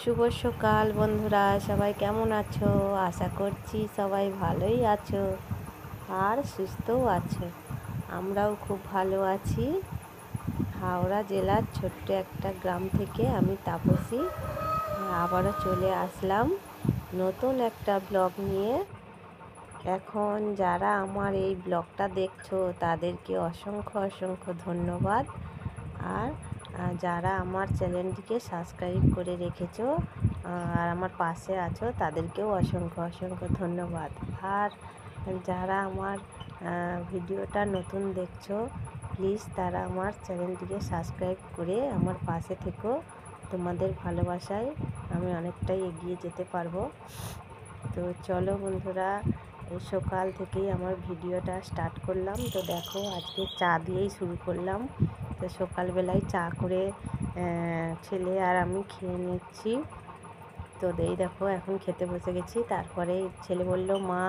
শুভ সকাল বন্ধুরা, সবাই কেমন আছো? আশা করছি সবাই ভালোই আছো আর সুস্থও আছো। আমরাও খুব ভালো আছি। হাওড়া জেলার ছোট্ট একটা গ্রাম থেকে আমি তাপসী আবারও চলে আসলাম নতুন একটা ব্লগ নিয়ে। এখন যারা আমার এই ব্লগটা দেখছো তাদেরকে অসংখ্য অসংখ্য ধন্যবাদ। আর যারা আমার চ্যানেলটিকে সাবস্ক্রাইব করে রেখেছো আর আমার পাশে আছো তাদেরকেও অসংখ্য অসংখ্য ধন্যবাদ। আর যারা আমার ভিডিওটা নতুন দেখছো প্লিজ তারা আমার চ্যানেলটিকে সাবস্ক্রাইব করে আমার পাশে থেকো। তোমাদের ভালোবাসায় আমি অনেকটাই এগিয়ে যেতে পারবো। তো চলো বন্ধুরা, এই সকাল থেকেই আমার ভিডিওটা স্টার্ট করলাম। তো দেখো আজকে চা দিয়েই শুরু করলাম। তো সকালবেলায় চা করে ছেলে আর আমি খেয়ে নিচ্ছি। তো এই দেখো এখন খেতে বসে গেছি। তারপরে ছেলে বলল, মা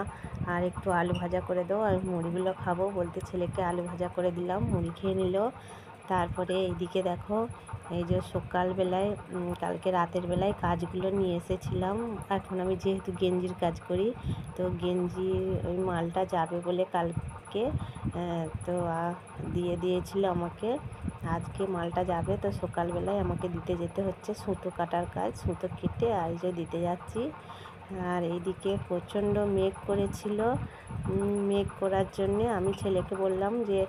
আর একটু আলু ভাজা করে দাও, আমি মুড়িগুলো খাবো বলতে ছেলেকে আলু ভাজা করে দিলাম, মুড়ি খেয়ে নিল। তারপরে এইদিকে দেখো এই যে সকালবেলায় কালকে রাতের বেলায় কাজগুলো নিয়ে এসেছিলাম। এখন আমি যেহেতু গেঞ্জির কাজ করি তো গেঞ্জি ওই মালটা যাবে বলে কালকে তো দিয়ে দিয়েছিল আমাকে। আজকে মালটা যাবে তো সকালবেলায় আমাকে দিতে যেতে হচ্ছে। সুতো কাটার কাজ, সুতো কেটে আর যে দিতে যাচ্ছি। আর এইদিকে প্রচণ্ড মেঘ করেছিল। মেঘ করার জন্যে আমি ছেলেকে বললাম যে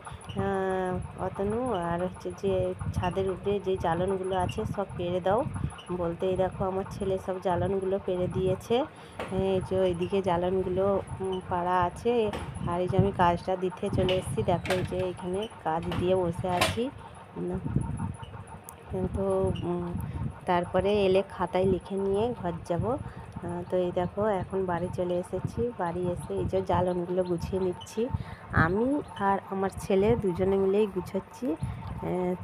অতনু আর হচ্ছে যে ছাদের উপরে যে জ্বালনগুলো আছে সব পেরে দাও বলতে, এই দেখো আমার ছেলে সব জ্বালনগুলো পেরে দিয়েছে। এই যে ওইদিকে জ্বালনগুলো পাড়া আছে। আর এই যে আমি কাজটা দিতে চলে এসেছি। দেখো এই যে এখানে কাজ দিয়ে বসে আছি। তো তারপরে এলে খাতায় লিখে নিয়ে ঘর যাব। তো এই দেখো এখন বাড়ি চলে এসেছি। বাড়ি এসে এই যে জ্বালনগুলো গুছিয়ে নিচ্ছি। আমি আর আমার ছেলে দুজনে মিলেই গুছোচ্ছি।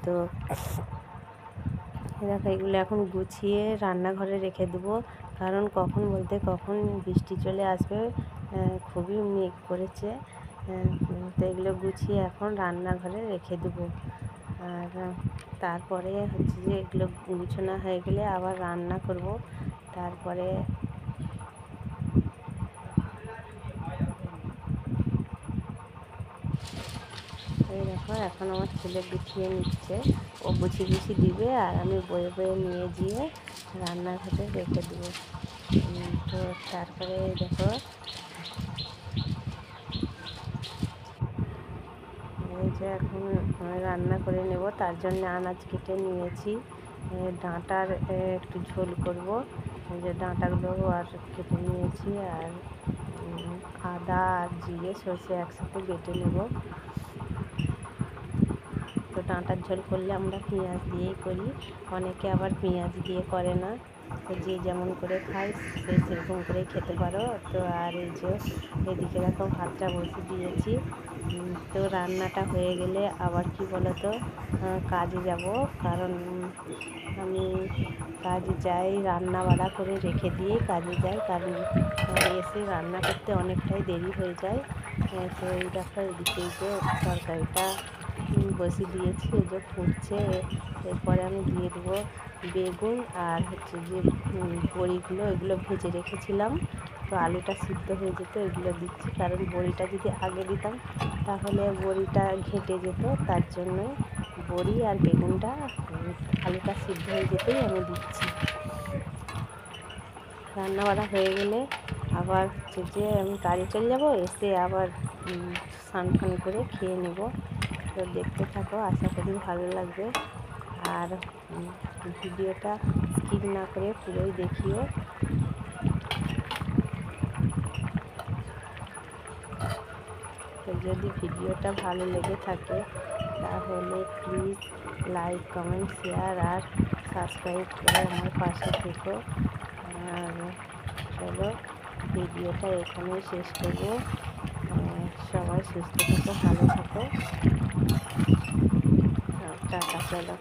তো দেখো এগুলো এখন গুছিয়ে রান্নাঘরে রেখে দেবো, কারণ কখন বলতে কখন বৃষ্টি চলে আসবে। খুবই মেঘ করেছে। তো এগুলো গুছিয়ে এখন রান্নাঘরে রেখে দেবো। আর তারপরে হচ্ছে যে এগুলো গুছানো হয়ে গেলে আবার রান্না করব। তারপরে এই দেখো এখন আমার ছেলে গুছিয়ে নিচ্ছে। ও গুছিয়ে গুছিয়ে দিবে আর আমি বয়ে বয়ে নিয়ে গিয়ে রান্নাঘরে রেখে দেবো। তো তারপরে দেখো এই যে এখন রান্না করে নেব, তার জন্য আনাজ কেটে নিয়েছি। ডাঁটার একটু ঝোল করব। এই যে ডাঁটাগুলো আর কেটে নিয়েছি। আর আদা আর জিরে সর্ষে একসাথে বেটে নেব। তো ডাঁটার ঝোল করলে আমরা পেঁয়াজ দিয়েই করি, অনেকে আবার পেঁয়াজ দিয়ে করে না। তো যে যেমন করে খায় সে সেরকম করেই খেতে পারো। তো আর এই যে এদিকে দেখো ভাতটা বসে দিয়েছি। তো রান্নাটা হয়ে গেলে আবার কি বলো তো কাজে যাব, কারণ আমি কাজে যাই রান্না বাড়া করে রেখে দিয়ে কাজে যাই, কারণ এসে রান্না করতে অনেকটাই দেরি হয়ে যায়। তো এই দেখো এদিকে যে তরকারিটা বসিয়ে দিয়েছি, এই যে ফুটছে। এরপরে আমি দিয়ে দেবো বেগুন আর হচ্ছে যে বড়িগুলো, এগুলো ভেজে রেখেছিলাম। তো আলুটা সিদ্ধ হয়ে যেত, এগুলো দিচ্ছি, কারণ বড়িটা যদি আগে দিতাম তাহলে বড়িটা ঘেঁটে যেত। তার জন্য বড়ি আর বেগুনটা আলুটা সিদ্ধ হয়ে যেতেই আমি দিচ্ছি। রান্নাবাড়া হয়ে গেলে আবার হচ্ছে যে আমি কাজে চলে যাব, এসে আবার স্নান ফান করে খেয়ে নেব। তো দেখতে থাকো, আশা করি ভালো লাগবে। আর ভিডিওটা স্কিপ না করে পুরোই দেখিও। তো যদি ভিডিওটা ভালো লেগে থাকে তাহলে প্লিজ লাইক কমেন্ট শেয়ার আর সাবস্ক্রাইব করে আমার পাশে থেকো। আর চলো ভিডিওটা এখানেই শেষ করব। সবাই সুস্থ থেকো, ভালো থাকো। টাটা, চলো।